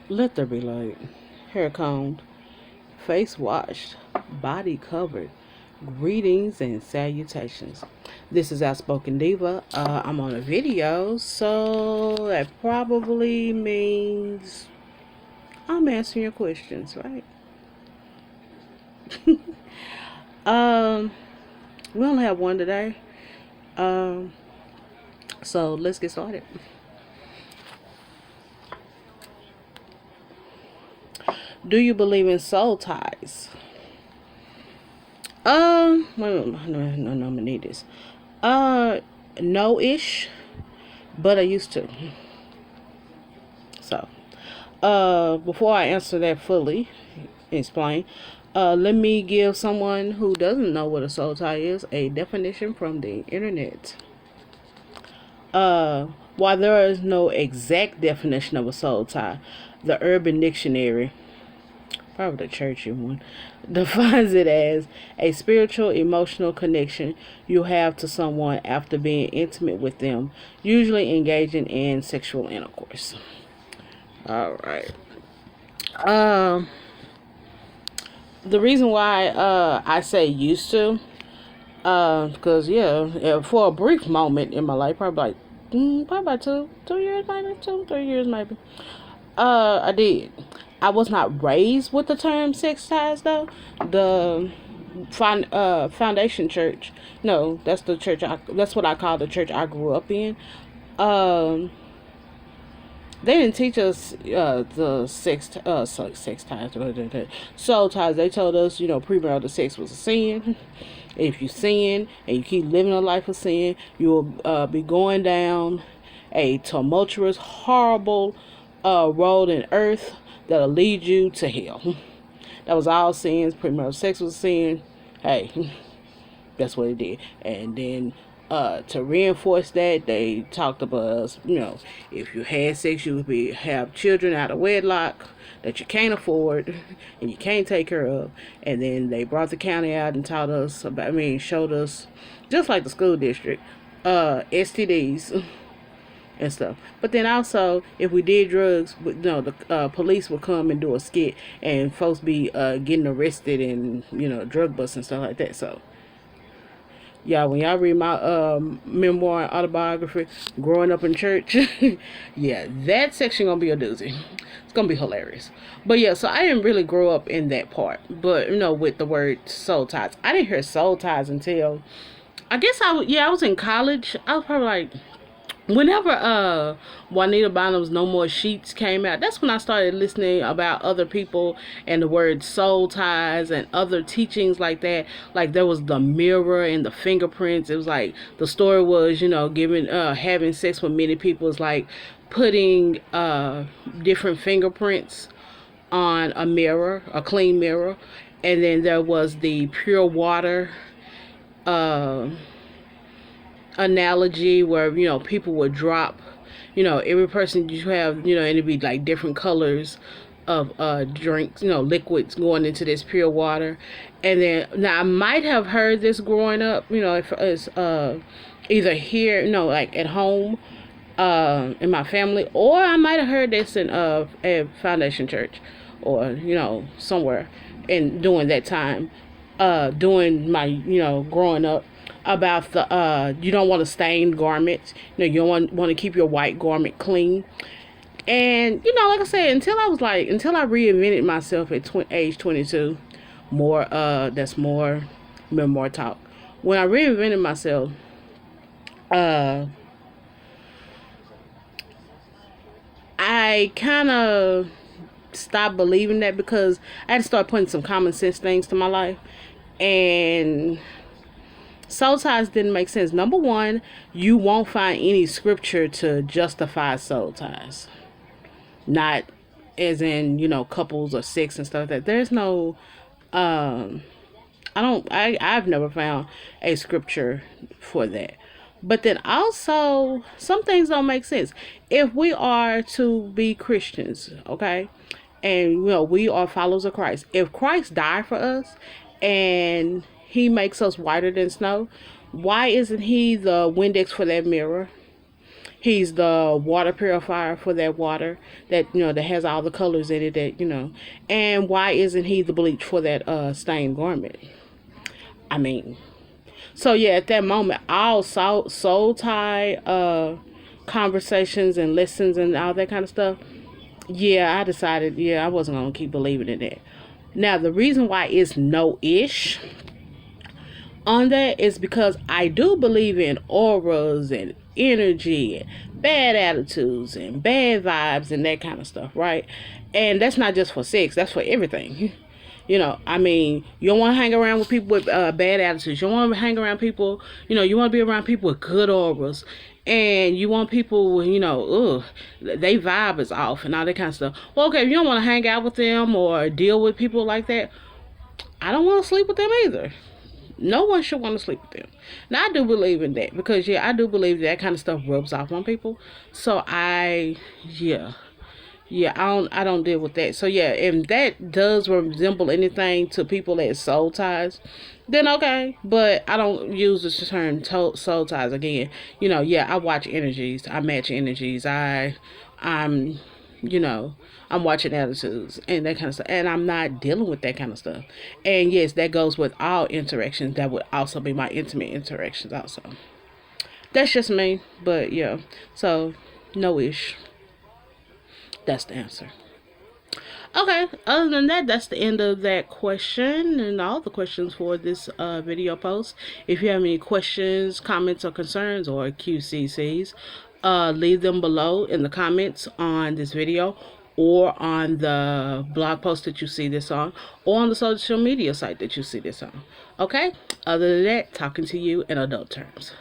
Let there be light. Hair combed, face washed, body covered. Greetings and salutations. This is Outspoken Diva. I'm on a video, so that probably means I'm answering your questions, right? um, we only have one today. Um, so let's get started. Do you believe in soul ties? Wait, no, I'm gonna need this. No-ish, but I used to. So, before I answer that fully, explain. Let me give someone who doesn't know what a soul tie is a definition from the internet. While there is no exact definition of a soul tie, the Urban Dictionary, probably the churchy one, defines it as a spiritual, emotional connection you have to someone after being intimate with them, usually engaging in sexual intercourse. All right. Um, the reason why I say used to, because yeah, for a brief moment in my life, probably about 2 years, maybe 2 3 years, maybe. I did. I was not raised with the term sex ties though. The foundation church. No, that's the church. That's what I call the church I grew up in. Um, they didn't teach us the sex ties, soul ties. They told us, premarital sex was a sin. If you sin and you keep living a life of sin, you will be going down a tumultuous, horrible road in earth that'll lead you to hell. That was all sins. Premarital sex was a sin. Hey, that's what it did. And then to reinforce that, they talked about us, if you had sex, you would have children out of wedlock that you can't afford and you can't take care of. And then they brought the county out and taught us about, showed us, just like the school district, STDs and stuff. But then also, if we did drugs, the police would come and do a skit, and folks be getting arrested and drug busts and stuff like that. So yeah, when y'all read my memoir and autobiography, growing up in church, yeah, that section gonna be a doozy. It's gonna be hilarious. But yeah, so I didn't really grow up in that part. But with the word soul ties, I didn't hear soul ties until I guess I was in college. I was probably like, whenever Juanita Bynum's No More Sheets came out, that's when I started listening about other people and the word soul ties and other teachings like that. Like there was the mirror and the fingerprints. It was like the story was, giving having sex with many people is like putting different fingerprints on a mirror, a clean mirror. And then there was the pure water uh analogy where people would drop, every person you have, and it'd be like different colors of drinks, liquids going into this pure water. And then now I might have heard this growing up, if it's either here, like at home, in my family, or I might have heard this in a foundation church, or somewhere, and during that time, during my growing up, about the you don't want to stain garments. You don't want to keep your white garment clean. And like I said, until I reinvented myself at age 22, more that's more memoir talk. When I reinvented myself, uh I kind of stopped believing that, because I had to start putting some common sense things to my life. And soul ties didn't make sense. Number one, you won't find any scripture to justify soul ties. Not as in, couples or sex and stuff like that. There's no I've never found a scripture for that. But then also, some things don't make sense. If we are to be Christians, okay, and we are followers of Christ. If Christ died for us and he makes us whiter than snow, why isn't he the Windex for that mirror? He's the water purifier for that water that, that has all the colors in it, that. And why isn't he the bleach for that stained garment? I mean, so yeah, at that moment, all soul tie conversations and lessons and all that kind of stuff. Yeah, I decided, I wasn't gonna keep believing in that. Now, the reason why it's no ish on that is because I do believe in auras and energy and bad attitudes and bad vibes and that kind of stuff, right? And that's not just for sex, that's for everything. I mean, you don't want to hang around with people with bad attitudes. You don't want to hang around people, you want to be around people with good auras. And you want people, they vibe is off and all that kind of stuff. Well, okay, if you don't want to hang out with them or deal with people like that, I don't want to sleep with them either. No one should want to sleep with them. Now, I do believe in that because, I do believe that kind of stuff rubs off on people. So, I don't deal with that. So, if that does resemble anything to people that soul ties, then okay. But I don't use the term soul ties again. I watch energies. I match energies. I'm, you know, I'm watching attitudes and that kind of stuff. And I'm not dealing with that kind of stuff. And yes, that goes with all interactions. That would also be my intimate interactions also. That's just me. But yeah. So, no ish. That's the answer. Okay, other than that, that's the end of that question and all the questions for this video post. If you have any questions, comments, or concerns, or QCCs, leave them below in the comments on this video or on the blog post that you see this on or on the social media site that you see this on. Okay, other than that, talking to you in adult terms.